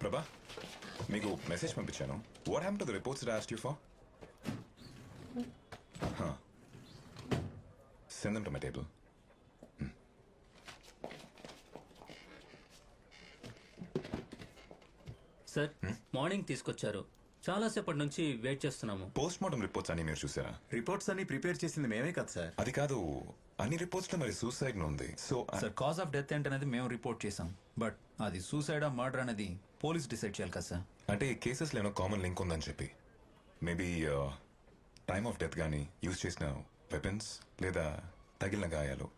ప్రభా మీకు మెసేజ్ పంపించాను. What happened to the reports that I asked you for? Send them to my table. Sir morning తీసుకొచ్చారు, చాలాసేపటి నుంచి వెయిట్ చేస్తున్నాము. పోస్ట్ మార్టం రిపోర్ట్స్ అన్ని మీరు చూసారా? రిపోర్ట్స్ అన్ని ప్రిపేర్ చేసింది మేమే కదా సార్. అది కాదు, అన్ని రిపోర్ట్స్ లో మరి సూసైడ్ ఉంది. So sir cause of death ఏంటనేది మేము రిపోర్ట్ చేసాం, బట్ అది సూసైడా మర్డర్ అనేది పోలీస్ డిసైడ్ చేయాలి కదా సార్. అంటే ఈ కేసెస్లో ఏమో కామన్ లింక్ ఉందని చెప్పి మేబీ టైమ్ ఆఫ్ డెత్ కానీ యూజ్ చేసిన వెపన్స్ లేదా తగిలిన గాయాలు,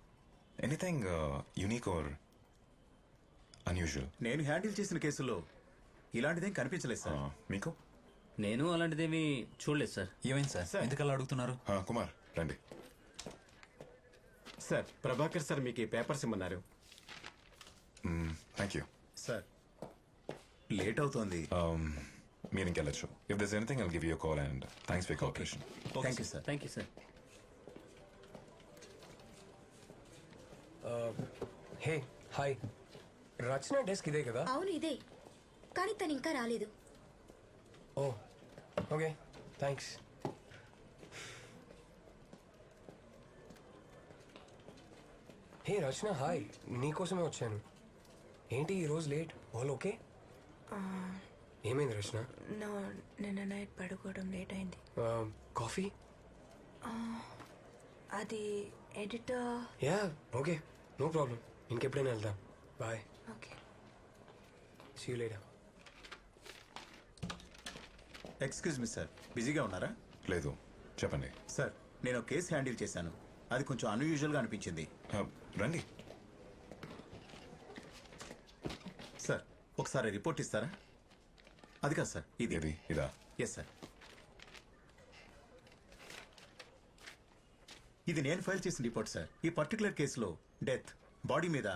ఎనీథింగ్ యూనిక్ ఆర్ అన్యూజువల్. నేను హ్యాండిల్ చేసిన కేసుల్లో ఇలాంటిదేం కనిపించలేదు సార్. మీకు? నేను అలాంటిదేమీ చూడలేదు సార్. ఏమైంది సార్, ఎందుకలా అడుగుతున్నారు? కుమార్ రండి. సార్ ప్రభాకర్ సార్ మీకు ఈ పేపర్స్ ఇమ్మన్నారు. Thank you sir. లేట్ అవుతోంది. మీరు ఇంకెళ్ళచ్చు. If this anything I'll give you call and thanks for cooperation. Thank you sir. Thank you sir. Hey hi, Rachana desk ఇదే కదా? అవును ఇదే, కానీ తను ఇంకా రాలేదు. Oh okay thanks. Hey Rachana hi, నీకోసమే వచ్చాను. ఏంటి ఈరోజు లేట్? All okay? ఏమైంది రచన? నిన్న నైట్ పడుకోవడం లేట్ అయింది. కాఫీ? అది editor. Yeah okay, no problem. ఇంకెప్పుడైనా వెళ్దాం. Bye. Okay. See you later. Excuse me sir, బిజీగా ఉన్నారా? లేదు, చెప్పండి. సార్ నేను ఒక కేసు హ్యాండిల్ చేశాను, అది కొంచెం అన్యూజువల్గా అనిపించింది. రండి. సార్ ఒకసారి రిపోర్ట్ ఇస్తారా? అది కాదు సార్, ఇది. ఇదా? Yes sir. ఇది నేను ఫైల్ చేసిన రిపోర్ట్ సార్. ఈ పర్టికులర్ కేసులో డెత్ బాడీ మీద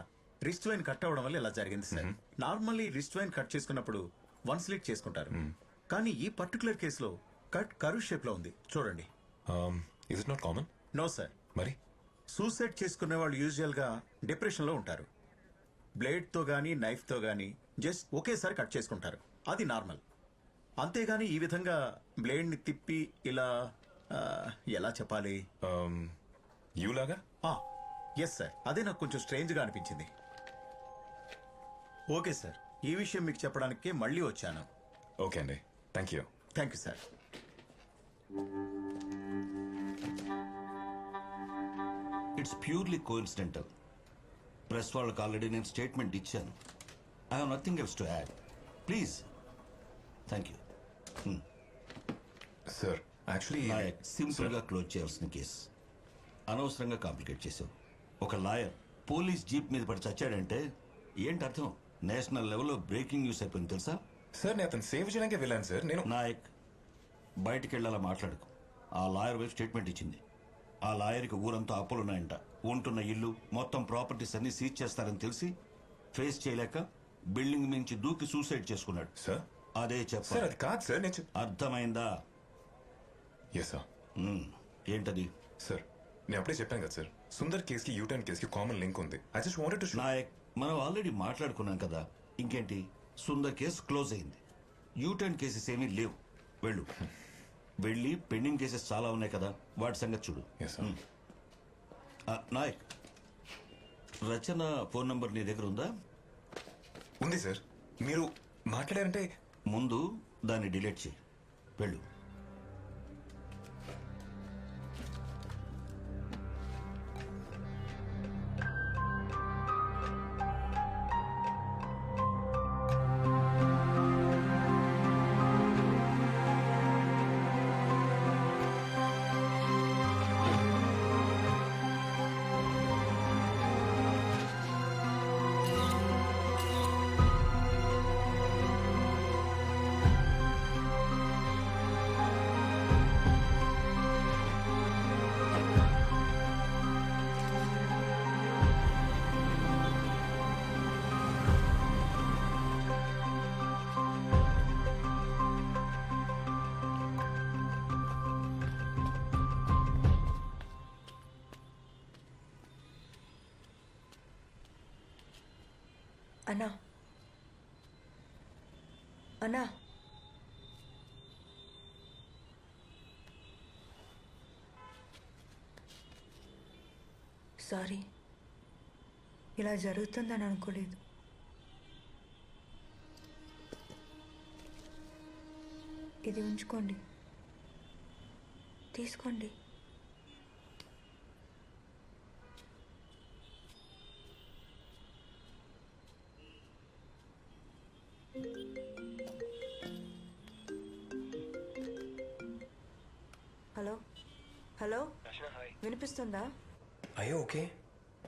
రిస్ట్ వైన్ కట్ అవ్వడం వల్ల ఇలా జరిగింది సార్. నార్మల్లీ రిస్ట్ వైన్ కట్ చేసుకున్నప్పుడు వన్ స్లిట్ చేసుకుంటారు, కానీ ఈ పర్టికులర్ కేసులో కట్ కర్వ్ షేప్ లో ఉంది. చూడండి. Is it not common? No sir. మరి సూసైడ్ చేసుకునే వాళ్ళు యూజువల్ గా డిప్రెషన్ లో ఉంటారు. బ్లేడ్ తో గానీ నైఫ్ తో గానీ జస్ట్ ఒకేసారి కట్ చేసుకుంటారు, అది నార్మల్. అంతేగాని ఈ విధంగా బ్లేడ్ ని తిప్పి ఇలా ఎలా చెప్పాలి, యూలాగా? ఎస్ సార్, అదే నాకు కొంచెం స్ట్రేంజ్ గా అనిపించింది. ఓకే సార్, ఈ విషయం మీకు చెప్పడానికి మళ్ళీ వచ్చాను. ఓకే అండి, thank you. Thank you sir. It's purely coincidental. Press వాళ్ళకి ఆల్రెడీ నేను స్టేట్మెంట్ ఇచ్చాను. I have nothing else to add. Please. Thank you. Sir actually simple గా క్లోజ్ చేయాల్సిన కేసు అనవసరంగా కాంప్లికేట్ చేసావు. ఒక లాయర్ పోలీస్ జీప్ మీద పడి చచ్చాడంటే ఏంటి అర్థం? నేషనల్ లెవెల్లో బ్రేకింగ్ న్యూస్ అయిపోయింది తెలుసా? సార్ నేను అతను సేవ్ చేయడానికి వెళ్ళాను సార్. నేను నాయక్ బయటికి వెళ్ళాలా మాట్లాడుకు. ఆ లాయర్ వైపు స్టేట్మెంట్ ఇచ్చింది. ఆ లాయర్కి ఊరంతా అప్పులున్నాయంట. ఉంటున్న ఇల్లు మొత్తం ప్రాపర్టీస్ అన్ని సీజ్ చేస్తారని తెలిసి ఫేస్ చేయలేక బిల్డింగ్ నుంచి దూకి సూసైడ్ చేసుకున్నాడు. సార్ అదే సార్ చెప్పారు. అది కాదు సార్. నేను అర్థమైందా? Yes sir. ఏంటది? సార్ నేను అప్పుడే చెప్పాను కదా సార్, సుందర్ కేసుకి యూటర్న్ కేసుకి కామన్ లింక్ ఉంది. I just wanted to Nayak మనం ఆల్రెడీ మాట్లాడుకున్నాం కదా, ఇంకేంటి? సుందర్ కేసు క్లోజ్ అయింది. యూటర్న్ కేసెస్ ఏమీ లేవు. వెళ్ళు. వెళ్ళి పెండింగ్ కేసెస్ చాలా ఉన్నాయి కదా, వాటి సంగతి చూడు. Yes sir. Nayak, Rachana phone number నీ దగ్గర ఉందా? ఉంది సార్. మీరు మాట్లాడారంటే ముందు దాన్ని డిలీట్ చేయి. వెళ్ళు. అన్నా అన్నా సారీ, ఇలా జరుగుతుందని అనుకోలేదు. ఇది ఉంచుకోండి, తీసుకోండి. హలో హలో, వినిపిస్తుందా? అయ్యో okay,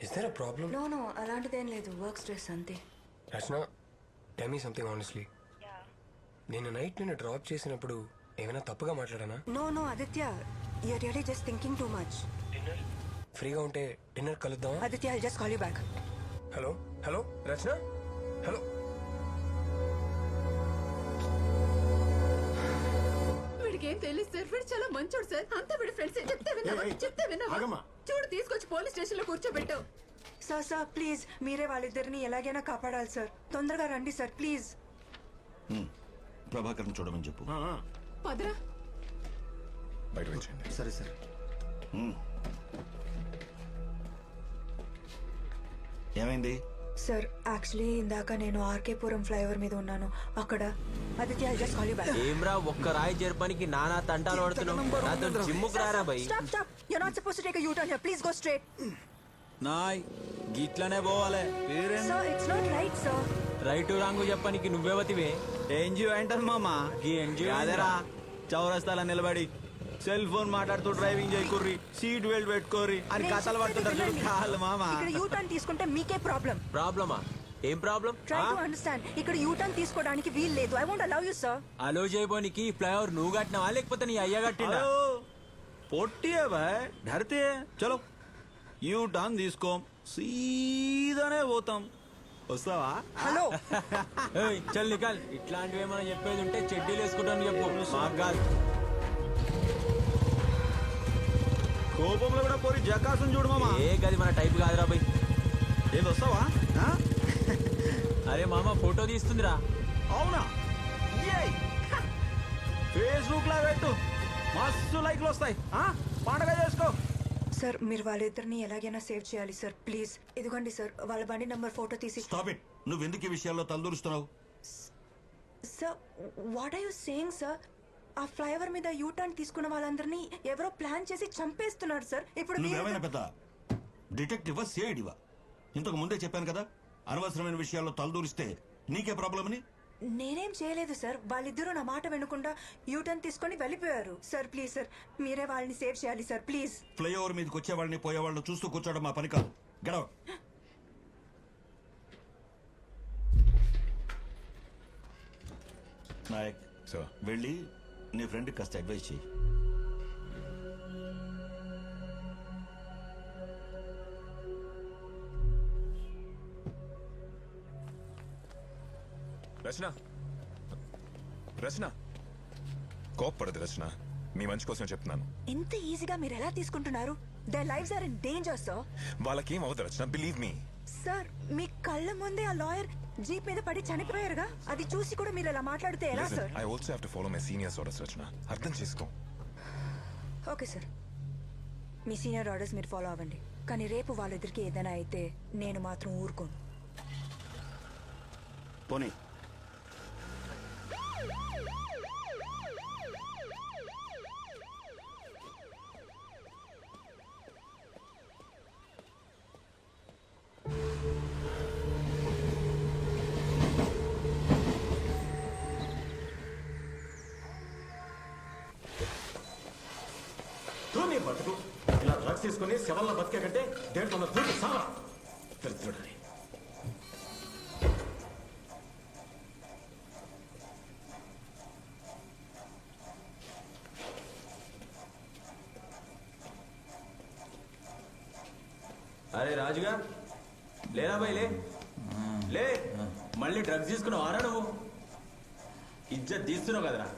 is there a problem? No no, అలాంటిదేం లేదు, వర్క్ స్ట్రెస్ అంతే. Rachana, tell me something honestly. నేను నైట్ నిన్ను డ్రాప్ చేసినప్పుడు ఏమైనా తప్పుగా మాట్లాడానా? No no Aditya, you are really just thinking too much. Dinner ఫ్రీగా ఉంటే డిన్నర్ కలుద్దాం. Aditya, I'll just call you back. Hello hello Rachana, hello. వీడికి ఏం తెలియదు సార్, వీడు చాలా మంచోడు సార్. అంతా వీడి ఫ్రెండ్స్. చెప్తే విన్నావా? చూడు, తీసుకొచ్చి పోలీస్ స్టేషన్ లో కూర్చోబెట్టావు. సార్ సార్ ప్లీజ్, మీరే వాళ్ళిద్దరిని ఎలాగైనా కాపాడాలి సార్. తొందరగా రండి సార్ ప్లీజ్. ప్రభాకర్ని చూడమని చెప్పు. పదరా. బయట వచ్చేయండి. సరే సార్. ఏమైంది? సార్ యాక్చువల్లీ ఇందాక నేను ఆర్కేపురం ఫ్లైఓవర్ మీద ఉన్నాను. అక్కడ Aditya, I'll just call you back. ఏమ్రా, ఒక్క రాయి చేర్పనికి నానా తంటాలు పడుతున్నావు. నాతో జిమ్ముకు రారా bye. Stop stop, you are not supposed to take a U turn here. Please go straight. నాయ్ గిట్లనే పోవాలి. Sir it's not right sir. Right wrong చెప్పనికి నువ్వెవతివే? ఎన్జిఓ ఏంటది మామా? ఈ ఎన్జిఓ అదేరా, చౌరస్తాల నిలబడి సెల్ ఫోన్ మాట్లాడుతూ డ్రైవింగ్ చేయకుర్రి, సీట్ బెల్ట్ పెట్టుకోర్రి అని కథలు పడుతుంటారు కాళ్ళు మామా. ఇక్కడ యూ టర్న్ తీసుకుంటే మీకే ప్రాబ్లం. ప్రాబ్లమా? ఏం ప్రాబ్లం? Try to understand. ఇక్కడ యూ టర్న్ తీసుకోవడానికి వీలు లేదు. I won't allow you sir. Allow చేయబోనికి ఫ్లైఓవర్ నువ్వు కట్టినావా లేకపోతే నీ అయ్య కట్టినా? పొట్టియే బాయ్, ధరతే. చలో యూ టర్న్ తీసుకోం, సీదానే పోతాం. వస్తావా? హలో ఏయ్, చల్ నికాల్. ఇట్లాంటివి ఏమైనా చెప్పేది ఉంటే చెడ్డీలు వేసుకుంటాను చెప్పు, మాకు కాదు. కోపంలో కూడా పోరి జకాసం చూడు మామా. ఏ గది మన టైప్ కాదురా బై. ఏది వస్తావా? అరే మామ, ఫోటో తీస్తుందిరా. అవునా? ఫేస్బుక్ లో పెట్టు, మస్తు లైక్లు వస్తాయి. పండగ చేసుకో. సార్ మీరు వాళ్ళిద్దరిని ఎలాగైనా సేవ్ చేయాలి సార్ ప్లీజ్. ఇదిగోండి సార్ వాళ్ళ బండి నంబర్ ఫోటో తీసి. Stop it. నువ్వెందుకు ఈ విషయాల్లో తలదూరుస్తున్నావు? Sir what are you saying sir? ఆ ఫ్లైఓవర్ మీద యూ టర్న్ తీసుకున్న వాళ్ళందరినీ ఎవరో ప్లాన్ చేసి చంపేస్తున్నారు సార్. ఇప్పుడు నువ్వేమైనా పెద్ద డిటెక్టివా, సిఐడివా? ఇంతకు ముందే చెప్పాను కదా, అనవసరమైన విషయాల్లో తలదూరిస్తే నీకే ప్రాబ్లం అని. నేనేం చేయలేదు సార్. వాళ్ళిద్దరూ నా మాట వినకుండా యూ టర్న్ తీసుకొని వెళ్ళిపోయారు సార్. ప్లీజ్ సార్, మీరే వాళ్ళని సేవ్ చేయాలి సార్ ప్లీజ్. ఫ్లైఓవర్ మీదకి వచ్చేవాళ్ళని పోయేవాళ్ళని చూస్తూ కూర్చోవడం మా పని కాదు. గడవ. నాయక్ సార్, వెళ్ళి నీ ఫ్రెండ్కి కాస్త అడ్వైస్ చేయి. రచన, రచన, కోప్పడదు రచన. మీ మంచి కోసం చెప్తున్నాను. ఇంత ఈజీగా మీరు ఎలా తీసుకుంటున్నారు? Their lives are in danger sir. వాళ్ళకేం అవ్వదు రచన, బిలీవ్ మీ. సార్ మీ కళ్ళ ముందే ఆ లాయర్ జీప్ మీద పడి చనిపోయారుగా, అది చూసి కూడా మీరు ఎలా మాట్లాడితే ఎలా sir? I also have to follow my seniors orders Rachana, అర్థం చేసుకో. ఓకే సార్, మీ సీనియర్ ఆర్డర్స్ మీరు ఫాలో అవ్వండి. కానీ రేపు వాళ్ళిద్దరికి ఏదైనా అయితే నేను మాత్రం ఊరుకోను. పోనీ. నీ బతుకు ఇలా డ్రగ్స్ తీసుకుని శవల్లో బతికే కంటే దేంట్లో దూకి సావా. దరిద్రుడని. అరే రాజుగా, లేరా బై, లే లే. మళ్ళీ డ్రగ్స్ తీసుకున్నావు ఆరా నువ్వు? ఇజ్జత్ తీస్తున్నావు కదరా.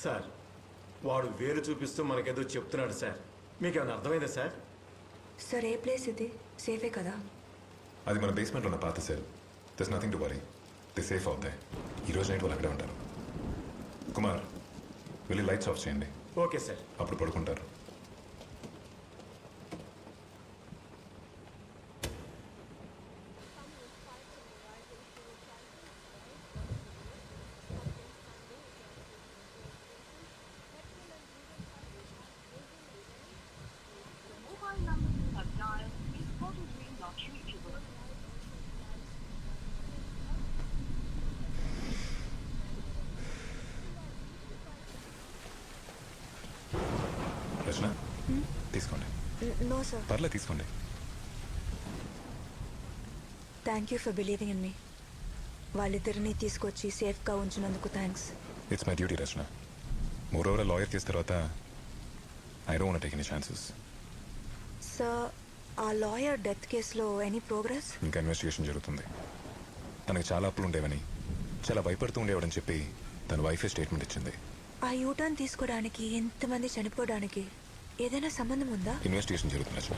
సార్ వాడు వేలు చూపిస్తూ మనకేదో చెప్తున్నాడు సార్. మీకేమైనా అర్థమైందా సార్? సార్ ఏ ప్లేస్ ఇది? సేఫే కదా? అది మన బేస్మెంట్లో ఉన్న పాత cell. Thus nothing to worry. The safe అవుతాయి. ఈ రోజు నైట్ వాళ్ళు అక్కడే ఉంటారు. కుమార్ వెళ్ళి లైట్స్ ఆఫ్ చేయండి. Okay sir. అప్పుడు పడుకుంటారు. రచన తీసుకోండి. No sir. పర్లేదు తీసుకోండి. Thank you for believing in me. వాళ్ళిద్దరిని తీసుకొచ్చి సేఫ్గా ఉంచినందుకు thanks. It's my duty Rachana. Moreover lawyer case తర్వాత I don't want take any chances. Sir ఆ లాయర్ డెత్ కేసులో ఎనీ ప్రోగ్రెస్? ఇంకా ఇన్వెస్టిగేషన్ జరుగుతుంది. తనకి చాలా అప్పులు ఉండేవని, చాలా భయపడుతూ ఉండేవాడని చెప్పి తన వైఫే స్టేట్మెంట్ ఇచ్చింది. ఆ యూటర్న్ తీసుకోవడానికి ఎంతమంది చనిపోవడానికి ఏదైనా సంబంధం ఉందా? ఇన్వెస్టిగేషన్ జరుగుతుంది Rachana.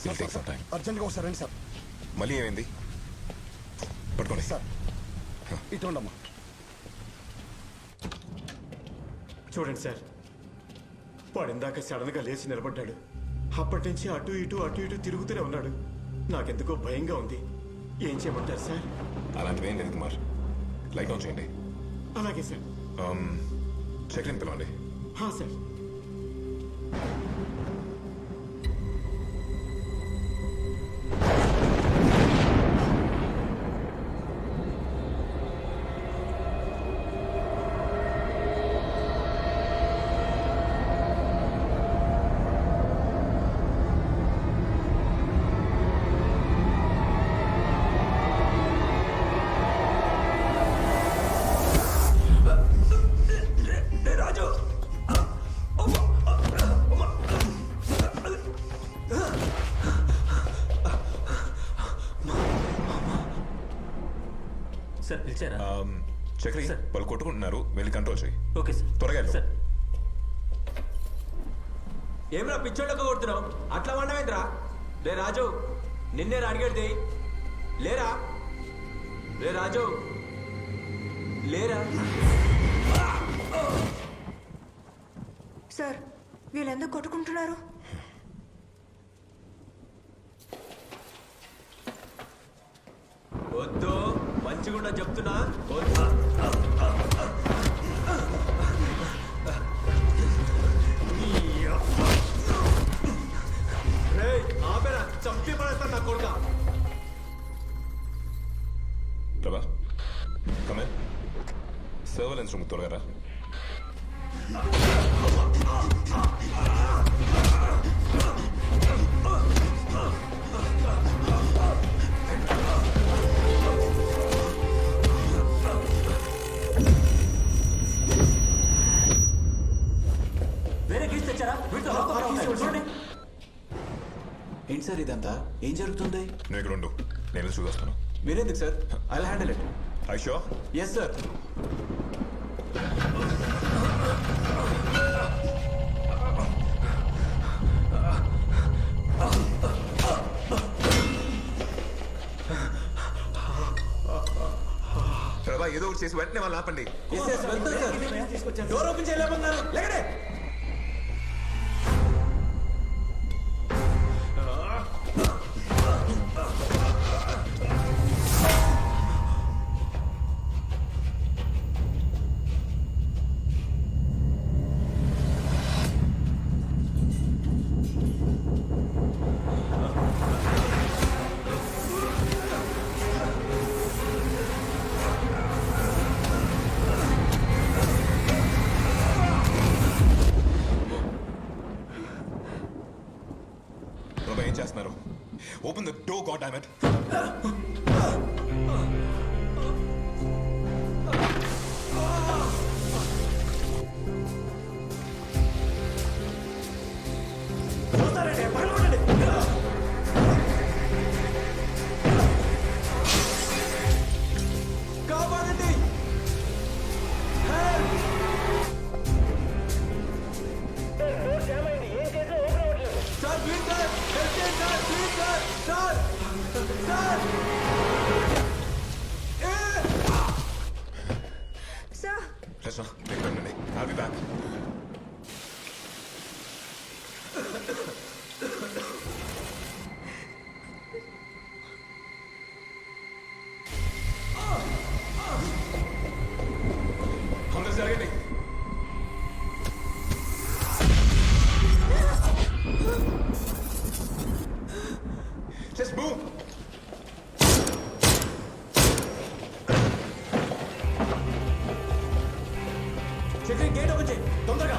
Will take some time. అర్జెంట్గా ఒకసారి రండి సార్. మళ్ళీ ఏమైంది? పట్టుకోండి సార్. ఇటు ఉండమ్మా. చూడండి సార్, వాడు ఇందాక సడన్గా లేచి నిలబడ్డాడు. అప్పటి నుంచి అటు ఇటు తిరుగుతూనే ఉన్నాడు. నాకెందుకో భయంగా ఉంది. ఏం చేయమంటారు సార్? అలాంటివి ఏం లేదు కుమార్. లైట్ ఆన్ చేయండి. అలాగే సార్. చెక్లిన్ పిలవండి. సార్. సార్ పిలిచారా? చక్రి వాళ్ళు కొట్టుకుంటున్నారు, వెళ్ళి కంట్రోల్ చేయి. Okay sir. త్వరగా వెళ్ళు. సార్ ఏమిరా పిచ్చోళ్ళకు కొడుతున్నావు? అట్లా వండవేంద్రా? రే రాజు, నిన్నే అడిగేది లేరా? రే రాజు లేరా? సార్ వీళ్ళు ఎందుకు కొట్టుకుంటున్నారు? వద్దు, మంచిగుండా చెప్తున్నా. వద్దు. ఆపేరా, చంపి పడేస్తాను నా కొడుక. ప్రభా కమేన్. సర్వలెన్స్ రూమ్ త్వరగా రా. వేరే కేసు తెచ్చారా? చూడండి. ఏంటి సార్ ఇదంతా? ఏం జరుగుతుంది? నువ్వు ఇక్కడ ఉండు, నేను చూసొస్తాను. మీరెందుకు sir? I handle it. I sure? Yes sir. Prabha ఏదో ఒకటి చేసి వెంటనే వాళ్ళు ఆపండి. డోర్ ఓపెన్ చేయలేమన్నారు. లేకడే. ప్రభా ఏం చేస్తున్నారు? Open the door, god damn it. కాపాడండి. జరగండి. Just move. Chakri gate open చేయి తొందరగా.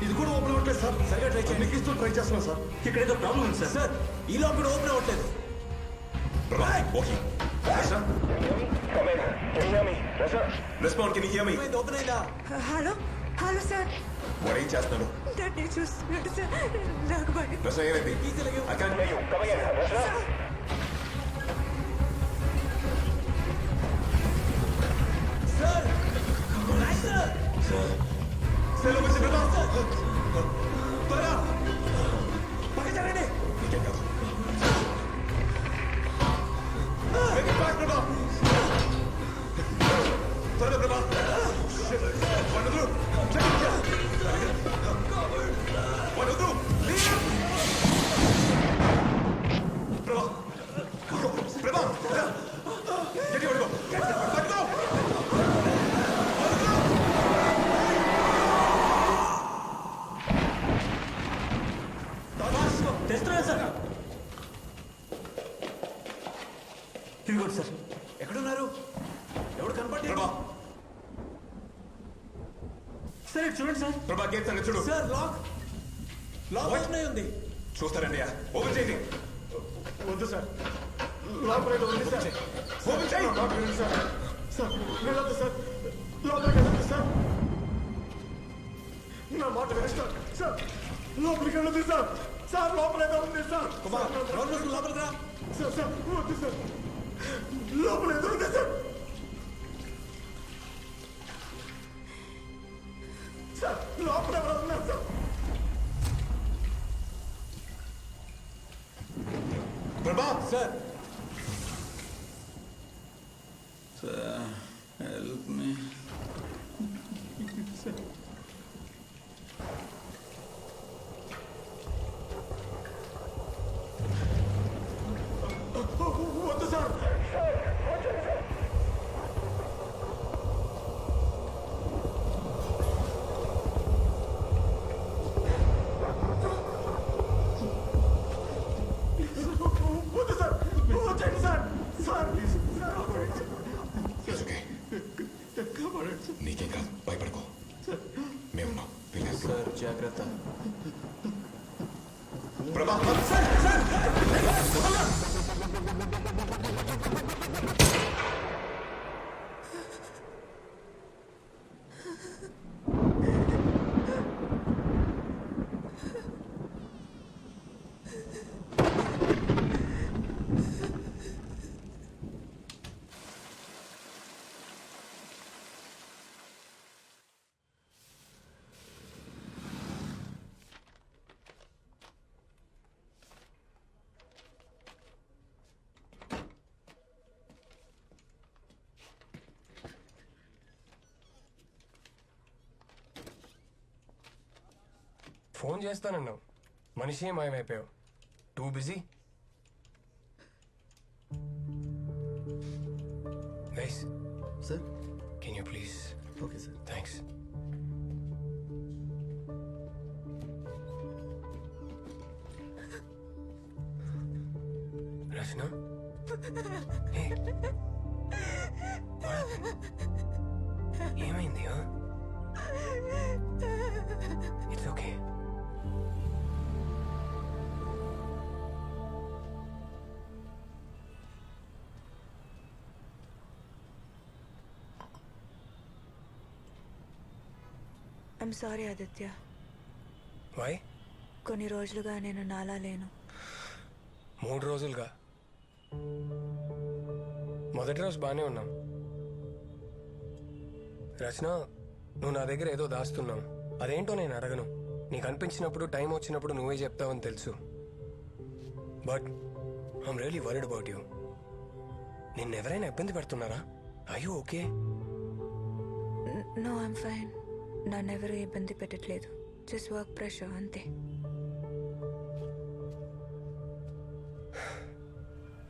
ఇది కూడా ఓపెన్ అవ్వట్లేదు సార్. సరిగా ట్రై చేయండి. ఎన్నికిస్తూ ట్రై చేస్తున్నాం సార్. ఇక్కడ ఏదో ప్రాబ్లం ఉంది సార్. సార్ ఈ లాక్ కూడా ఓపెన్ అవ్వట్లేదు. Walking. Yes, sir. Come in. Can you hear me? Yes, sir. Respond. Can you hear me? Open అయిందా? హలో హలో సార్ What ఏం చేస్తున్నాడు? దాన్ని చూస్తున్నాడు సార్ నాకు భయం రసం ఏమైంది? I can't hear you. Come again. Yes, sir. Sir sir Stay low, Mr. Pratap. త్వరగా పక్క జరగండి. నీకేం కాదు. Bring it back, Pratap. త్వరగా, Pratap. Shit. One through. Check it. One through. Leave. Pratap. Pratap. Get your go. Get your go. Let go. తెస్తున్నా sir. ఇదిగోండి sir. ఎక్కడున్నారు? ఎవడు కనపడలేదు. Pratap. సార్ ఇటు చూడండి సార్. Pratap, gate సంగతి చూడు. సార్ లాక్ ఓపెన్ అయి ఉంది. చూస్తారండి. ఓపెన్ చేయండి. వద్దు సార్. లోపల ఏదో ఉంది సార్. ఓపెన్ చేయి. లోపలికి వెళ్ళండి సార్. సార్ వెళ్ళొద్దు సార్. లోపలికి వెళ్ళొద్దు సార్. నా మాట వినండి సార్. సార్ లోపలికి వెళ్ళొద్దు సార్. సార్ లోపల ఏదో ఉంది సార్. కుమార్ రోడ్ మూసుకుని లోపలికి రా. సార్ సార్ వద్దు సార్. లోపల ఏదో ఉంది సార్. సార్ లోపల ఎవరో ఉన్నారు sir. Pratap. Sir help me. వద్దు సార్. వద్దు సార్. వచ్చేయండి సార్. సార్ ప్లీజ్ సార్ ఆపండి. It's okay. నీకేం కాదు. భయపడుకో. మేమున్నాం. Relax. సార్ జాగ్రత్త. Pratap. ఫోన్ చేస్తానన్నావు, మనిషి మాయమైపోయావు. Too busy. Guys sir can you please? Okay sir. Thanks. Rachana, ఏమైంది? It's okay. I'm sorry Aditya. Why? కొన్ని రోజులుగా నేను నాలా లేను. 3 రోజులుగా? మొదటి రోజు బాగానే ఉన్నాం. రచన, నువ్వు నా దగ్గర ఏదో దాస్తున్నావు. అదేంటో నేను అడగను. నీకు అనిపించినప్పుడు, టైం వచ్చినప్పుడు నువ్వే చెప్తావని తెలుసు. But I'm really worried about you. నిన్నెవరైనా ఇబ్బంది పెడుతున్నారా? I you okay? No I'm fine. నన్నెవరూ ఇబ్బంది పెట్టట్లేదు. జస్ట్ వర్క్ ప్రెషర్ అంతే.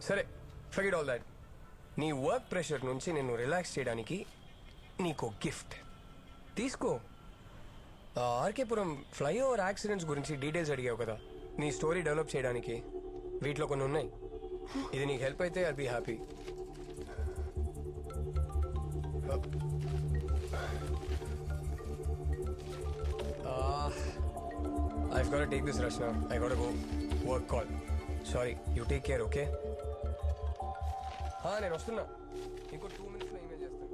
సరే, ఫర్గెట్ ఆల్ దాట్. నీ వర్క్ ప్రెషర్ నుంచి నిన్ను రిలాక్స్ చేయడానికి నీకు గిఫ్ట్ తీసుకో. ఆర్కేపురం ఫ్లైఓవర్ యాక్సిడెంట్స్ గురించి డీటెయిల్స్ అడిగావు కదా, నీ స్టోరీ డెవలప్ చేయడానికి వీటిలో కొన్ని ఉన్నాయి. ఇది నీకు హెల్ప్ అయితే I'll be happy. I've got to take this, Rachna. I got to go. Work call. Sorry. You take care, okay? నేను వస్తున్నా. ఇంకో 2 minutes లో ఈమెయిల్ చేస్తాను.